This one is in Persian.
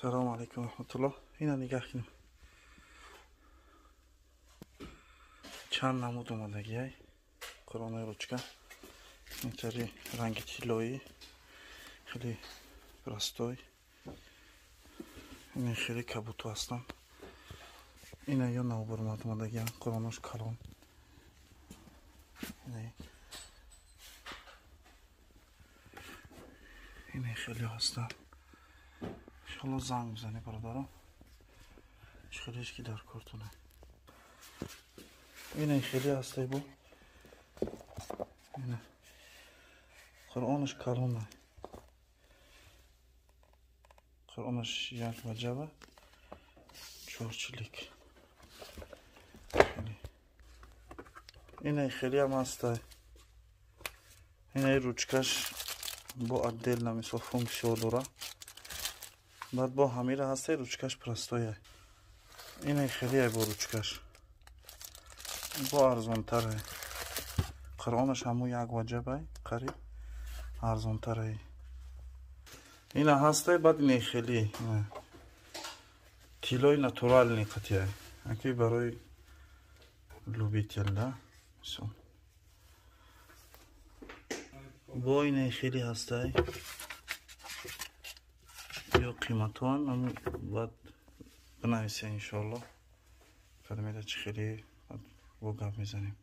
سلام علیکم رحمت الله. اینا نگاه کنیم چند نمود اومدگی های قرآن روچکا. اینطوری رنگ طلایی خیلی پرستوی. این خیلی کبوتو هستن. اینا یا نو برمات اومدگی ها قرآنش کلان. این خیلی هستن. انشالله زنگ بزنی برادرم. خیلیش که در کارتونه. این خیلی هسته بو. این قرآنش کلونه. قرآنش یک وجبه. چورچلیک. این خیلی هم هسته. این روچکش با عدل نمیسا فونکسیون داره. بعد با همیره هسته روچکش پرستویه. این خیلی با روچکش با ارزان تره. قرآنش همو یک وجبه قریب ارزان تره. این هسته. بعد این خیلی تیلوی ناتورال نیقتیه. اکی برای لوبی تیله مثلا با این خیلی هسته یا قیمتوان هم باید بنویسه انشالله. فرمیده چه خیلی با گپ میزنیم.